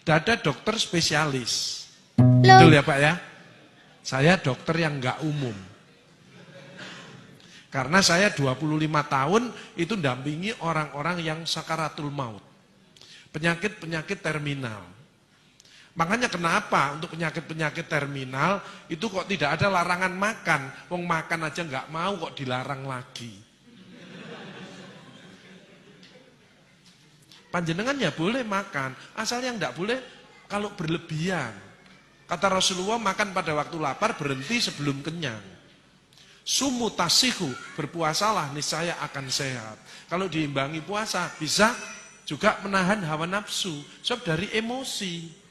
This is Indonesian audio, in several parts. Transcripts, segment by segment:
Tidak ada dokter spesialis. Betul ya Pak ya? Saya dokter yang nggak umum. Karena saya 25 tahun itu dampingi orang-orang yang sakaratul maut. Penyakit-penyakit terminal. Makanya kenapa untuk penyakit-penyakit terminal itu kok tidak ada larangan makan. Wong makan aja nggak mau kok dilarang lagi. Panjenengan ya boleh makan, asal yang nggak boleh kalau berlebihan. Kata Rasulullah, makan pada waktu lapar, berhenti sebelum kenyang. Sumu tasihu, berpuasalah niscaya akan sehat. Kalau diimbangi puasa bisa juga menahan hawa nafsu, sebab dari emosi.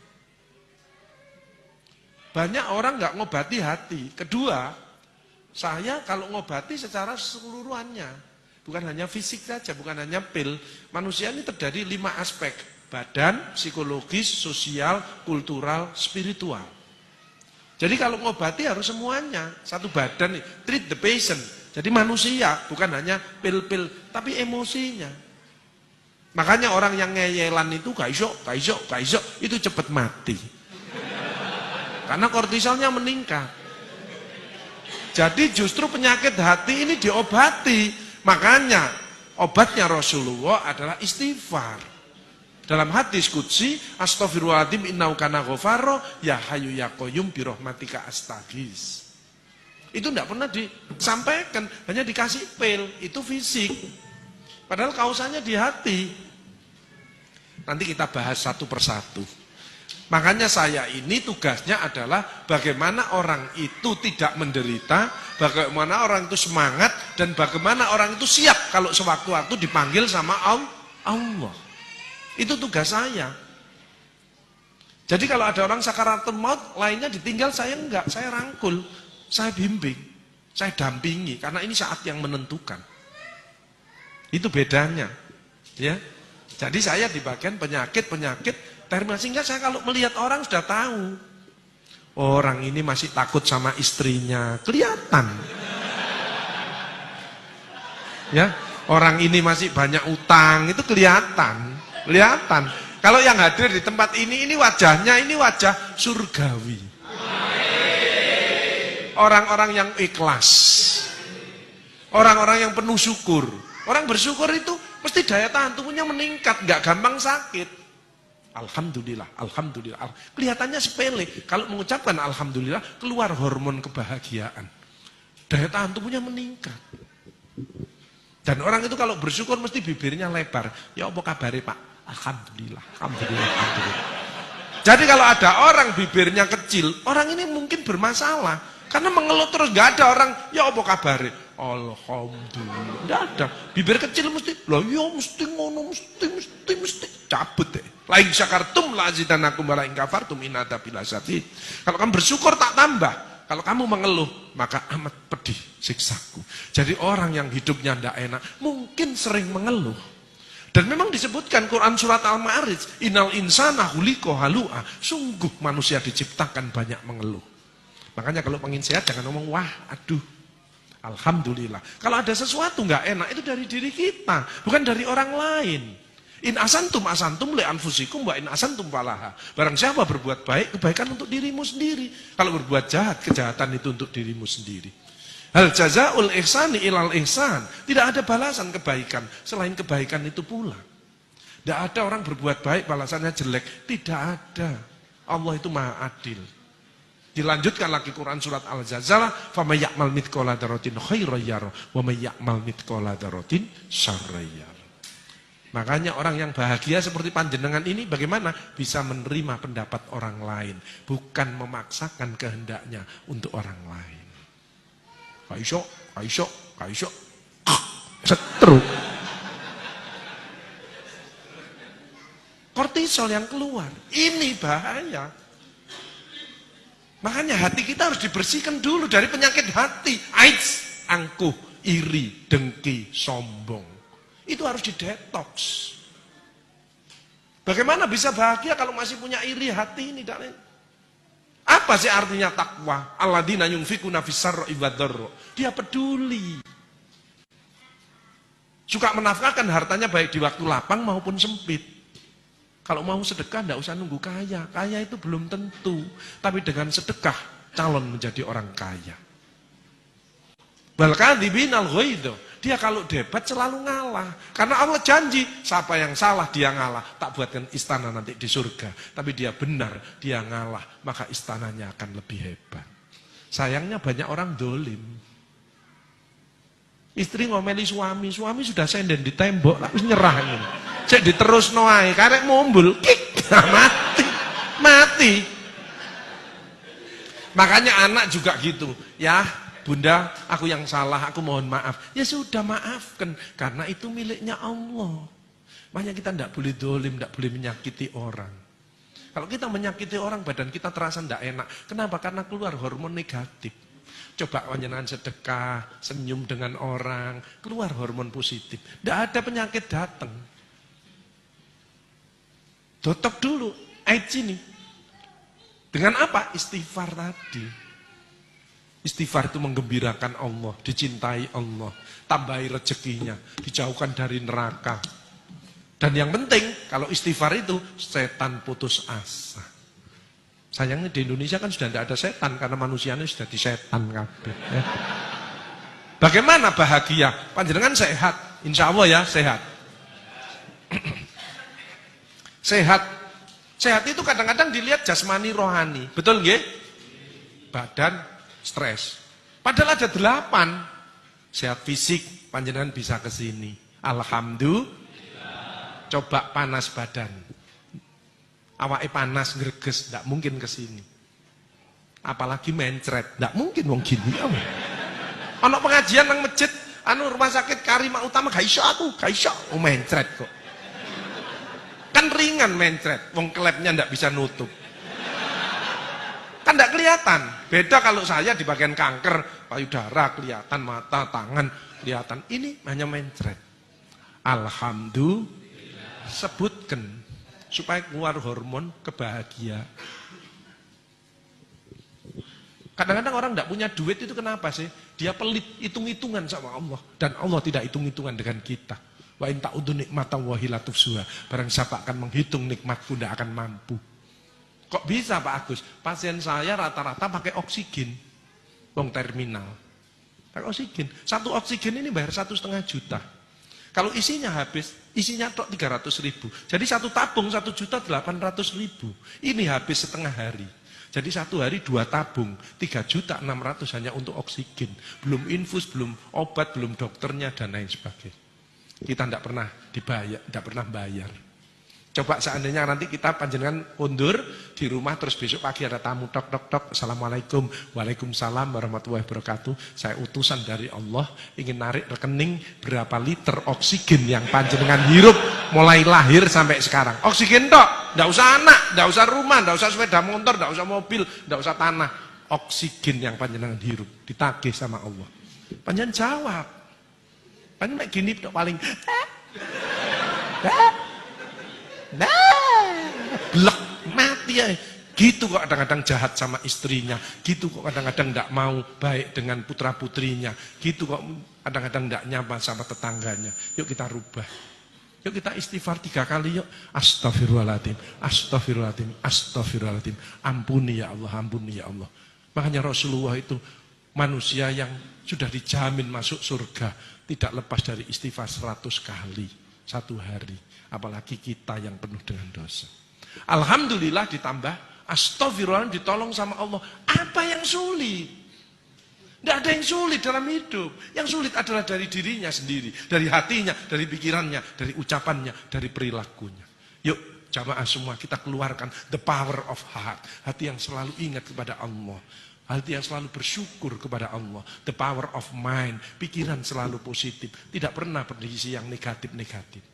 Banyak orang nggak ngobati hati. Kedua, saya kalau ngobati secara keseluruhannya. Bukan hanya fisik saja, bukan hanya pil. Manusia ini terdiri 5 aspek. Badan, psikologis, sosial, kultural, spiritual. Jadi kalau ngobati harus semuanya. Satu badan, treat the patient. Jadi manusia, bukan hanya pil-pil, tapi emosinya. Makanya orang yang ngeyelan itu gak iso, itu cepat mati. Karena kortisolnya meningkat. Jadi justru penyakit hati ini diobati. Makanya obatnya Rasulullah adalah istighfar. Dalam hadis qudsi, astaghfirullahaladzim innahu kana ghaffaro ya hayyu ya qayyum bi rahmatika astaghis. Itu tidak pernah disampaikan, hanya dikasih pil, itu fisik. Padahal kausanya di hati. Nanti kita bahas satu persatu. Makanya saya ini tugasnya adalah bagaimana orang itu tidak menderita, bagaimana orang itu semangat, dan bagaimana orang itu siap kalau sewaktu-waktu dipanggil sama Allah. Itu tugas saya. Jadi kalau ada orang sakaratul maut, lainnya ditinggal, saya enggak, saya rangkul, saya bimbing, saya dampingi, karena ini saat yang menentukan. Itu bedanya. Ya. Jadi saya di bagian penyakit terminal, sehingga saya kalau melihat orang sudah tahu. Orang ini masih takut sama istrinya, kelihatan. Ya, orang ini masih banyak utang, itu kelihatan. Kalau yang hadir di tempat ini wajahnya ini wajah surgawi. Orang-orang yang ikhlas. Orang-orang yang penuh syukur. Orang bersyukur itu mesti daya tahan tubuhnya meningkat, nggak gampang sakit. Alhamdulillah. Kelihatannya sepele. Kalau mengucapkan alhamdulillah, keluar hormon kebahagiaan. Daya tahan tubuhnya meningkat. Dan orang itu kalau bersyukur mesti bibirnya lebar. Ya apa kabare Pak? Alhamdulillah. Jadi kalau ada orang bibirnya kecil, orang ini mungkin bermasalah. Karena mengeluh terus, nggak ada orang, ya apa kabare? Alhamdulillah. Nggak ada. Bibir kecil mesti, lah ya mesti ngono, mesti cabut deh. Lain syakartum la azidanakum wa la in kafartum inna adzabi lasyadid. Kalau kamu bersyukur tak tambah. Kalau kamu mengeluh, maka amat pedih siksaku. Jadi orang yang hidupnya tidak enak, mungkin sering mengeluh. Dan memang disebutkan Quran surat Al-Ma'arij, innal insana khuliqa halu'a. Sungguh manusia diciptakan banyak mengeluh. Makanya kalau pengen sehat jangan ngomong wah, aduh. Alhamdulillah. Kalau ada sesuatu nggak enak itu dari diri kita, bukan dari orang lain. In asantum li anfusikum wa in asantum falaha. Barang siapa berbuat baik, kebaikan untuk dirimu sendiri. Kalau berbuat jahat, kejahatan itu untuk dirimu sendiri. Hal jazaul ihsani ilal ihsan. Tidak ada balasan kebaikan selain kebaikan itu pula. Tidak ada orang berbuat baik balasannya jelek. Tidak ada. Allah itu maha adil. Dilanjutkan lagi Quran surat Al-Zalzalah, "Faman ya'mal mithqala dzarratin khairan yarah wa may ya'mal mithqala dzarratin syarran yarah." Makanya orang yang bahagia seperti panjenengan ini bagaimana? Bisa menerima pendapat orang lain, bukan memaksakan kehendaknya untuk orang lain. Kaiso, setruk. Kortisol yang keluar, ini bahaya. Makanya hati kita harus dibersihkan dulu dari penyakit hati. AIDS, angkuh, iri, dengki, sombong. Itu harus didetoks. Bagaimana bisa bahagia kalau masih punya iri hati ini? Apa sih artinya takwa? Alladzina yunfikuna fis-sarra'i wad-dharra. Dia peduli. Suka menafkahkan hartanya baik di waktu lapang maupun sempit. Kalau mau sedekah tidak usah nunggu kaya. Kaya itu belum tentu. Tapi dengan sedekah calon menjadi orang kaya. Wal kadzibinal ghaidz. Dia kalau debat selalu ngalah. Karena Allah janji, siapa yang salah dia ngalah. Tak buatkan istana nanti di surga. Tapi dia benar, dia ngalah. Maka istananya akan lebih hebat. Sayangnya banyak orang dolim. Istri ngomeli suami sudah senden di tembok, tapi nyerah ini. Cek diterus noai, karek mumbul, kik, mati. Makanya anak juga gitu, ya bunda, aku yang salah, aku mohon maaf. Ya sudah maafkan, karena itu miliknya Allah. Makanya kita tidak boleh dolim, tidak boleh menyakiti orang. Kalau kita menyakiti orang, badan kita terasa tidak enak. Kenapa? Karena keluar hormon negatif. Coba panjenengan sedekah, senyum dengan orang, keluar hormon positif. Tidak ada penyakit datang. Dotok dulu, AIDS ini. Dengan apa? Istighfar tadi. Istighfar itu menggembirakan Allah, dicintai Allah, tambahi rezekinya, dijauhkan dari neraka. Dan yang penting, kalau istighfar itu, setan putus asa. Sayangnya di Indonesia kan sudah tidak ada setan, karena manusianya sudah disetan kabeh. Ya. Bagaimana bahagia? Panjenengan sehat, insya Allah ya sehat. Sehat itu kadang-kadang dilihat jasmani rohani, betul nggih? Badan stres. Padahal ada 8. Sehat fisik, panjenengan bisa ke sini. Alhamdulillah. Coba panas badan. Awake panas greges, ndak mungkin ke sini. Apalagi mencret, ndak mungkin wong gini. Ana pengajian nang masjid, rumah sakit Karimah Utama gak iso aku, gak iso. Mencret kok. Kan ringan mencret, wong klepnya ndak bisa nutup. Kan ndak kelihatan. Beda kalau saya di bagian kanker, payudara kelihatan, mata, tangan kelihatan. Ini hanya mencret. Alhamdulillah. Sebutkan supaya keluar hormon kebahagiaan. Kadang-kadang orang ndak punya duit itu kenapa sih? Dia pelit, hitung-hitungan sama Allah. Dan Allah tidak hitung-hitungan dengan kita. Wa in ta'udzu nikmatallahi la tuhsuha. Barang siapa akan menghitung nikmatku tidak akan mampu. Kok bisa Pak Agus? Pasien saya rata-rata pakai oksigen. Wong terminal. Pakai oksigen. Satu oksigen ini bayar 1,5 juta. Kalau isinya habis, isinya tok 300.000. Jadi satu tabung 1.800.000. Ini habis setengah hari. Jadi satu hari 2 tabung, 3.600.000 hanya untuk oksigen. Belum infus, belum obat, belum dokternya dan lain sebagainya. Kita tidak pernah dibayar, tidak pernah bayar. Coba seandainya nanti kita panjenengan undur di rumah, terus besok pagi ada tamu tok. Assalamualaikum, waalaikumsalam warahmatullahi wabarakatuh. Saya utusan dari Allah ingin narik rekening berapa liter oksigen yang panjenengan hirup mulai lahir sampai sekarang. Oksigen tok, tidak usah anak, tidak usah rumah, tidak usah sepeda motor, tidak usah mobil, tidak usah tanah. Oksigen yang panjenengan hirup ditagih sama Allah. Panjenengan jawab. Panjenengan gini paling blek mati ya. Gitu kok kadang-kadang jahat sama istrinya, gitu kok kadang-kadang tidak mau baik dengan putra-putrinya, gitu kok kadang-kadang tidak nyaman sama tetangganya. Yuk kita rubah. Yuk kita istighfar 3 kali yuk. Astagfirullahaladzim, astagfirullahaladzim, astagfirullahaladzim. Ampuni ya Allah, ampuni ya Allah. Makanya Rasulullah itu manusia yang sudah dijamin masuk surga, tidak lepas dari istighfar 100 kali satu hari. Apalagi kita yang penuh dengan dosa. Alhamdulillah ditambah astagfirullah, ditolong sama Allah. Apa yang sulit? Tidak ada yang sulit dalam hidup. Yang sulit adalah dari dirinya sendiri, dari hatinya, dari pikirannya, dari ucapannya, dari perilakunya. Yuk jamaah semua kita keluarkan the power of heart. Hati yang selalu ingat kepada Allah. Hati yang selalu bersyukur kepada Allah. The power of mind. Pikiran selalu positif. Tidak pernah berisi yang negatif-negatif.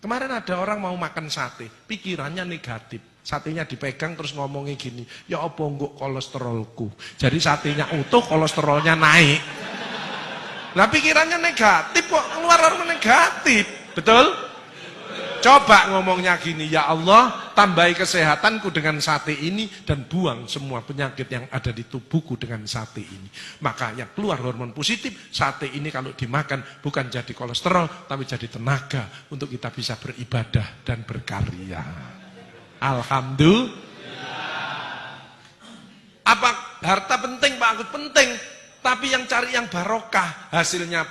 Kemarin ada orang mau makan sate, pikirannya negatif. Satenya dipegang terus ngomongnya gini, ya apa enggak kolesterolku. Jadi satenya utuh, kolesterolnya naik. Nah pikirannya negatif kok, keluar hormon negatif. Betul? Coba ngomongnya gini, ya Allah tambahi kesehatanku dengan sate ini dan buang semua penyakit yang ada di tubuhku dengan sate ini. Maka yang keluar hormon positif, sate ini kalau dimakan bukan jadi kolesterol, tapi jadi tenaga untuk kita bisa beribadah dan berkarya. Alhamdulillah. Apa harta penting, Pak Agus? Penting. Tapi yang cari yang barokah, hasilnya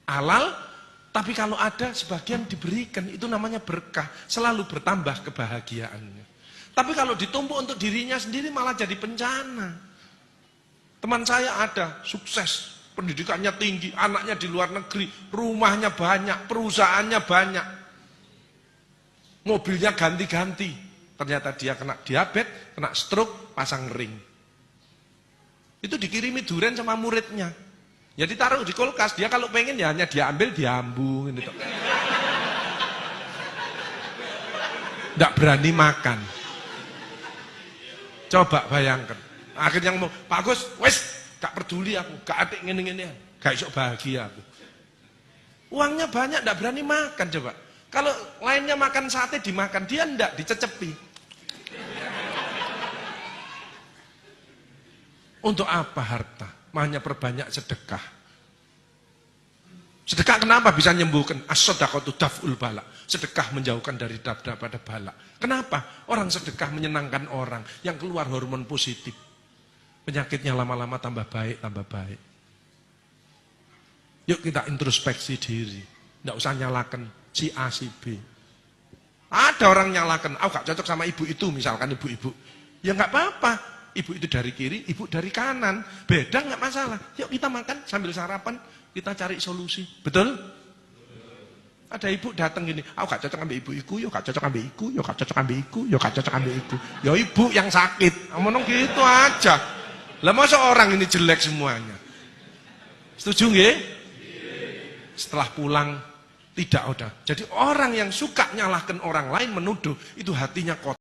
halal. Tapi kalau ada sebagian diberikan, itu namanya berkah. Selalu bertambah kebahagiaannya. Tapi kalau ditumpuk untuk dirinya sendiri malah jadi bencana. Teman saya ada, sukses. Pendidikannya tinggi, anaknya di luar negeri, rumahnya banyak, perusahaannya banyak. Mobilnya ganti-ganti. Ternyata dia kena diabetes, kena stroke, pasang ring. Itu dikirimi durian sama muridnya. Ya ditaruh di kulkas, dia kalau pengen ya hanya dia ambil, diambung gitu. Nggak berani makan. Coba bayangkan. Akhirnya ngomong, Pak Agus, wes, gak peduli aku, gak atik ngene-ngene, gak iso bahagia aku. Uangnya banyak, nggak berani makan coba. Kalau lainnya makan sate dimakan, dia ndak dicecepi. Untuk apa harta? Hanya perbanyak sedekah. Sedekah kenapa bisa menyembuhkan? As-shadaqatu daf'ul bala. Sedekah menjauhkan dari daripada bala. Kenapa? Orang sedekah menyenangkan orang yang keluar hormon positif. Penyakitnya lama-lama tambah baik, tambah baik. Yuk kita introspeksi diri. Nggak usah nyalakan si A, si B. Ada orang nyalakan, aku gak cocok sama ibu itu, misalkan ibu-ibu. Ya nggak apa-apa. Ibu itu dari kiri, ibu dari kanan. Beda nggak masalah. Yuk kita makan sambil sarapan, kita cari solusi. Betul? Ada ibu datang gini, aku gak cocok ambil ibu iku, yuk gak cocok ambil iku, yuk gak cocok ambil iku, yuk gak cocok ambil iku. Ya ibu yang sakit. Ngomong gitu aja. Lah masa orang ini jelek semuanya? Setuju nggih? Setelah pulang tidak udah. Jadi orang yang suka nyalahkan orang lain, menuduh, itu hatinya kotor.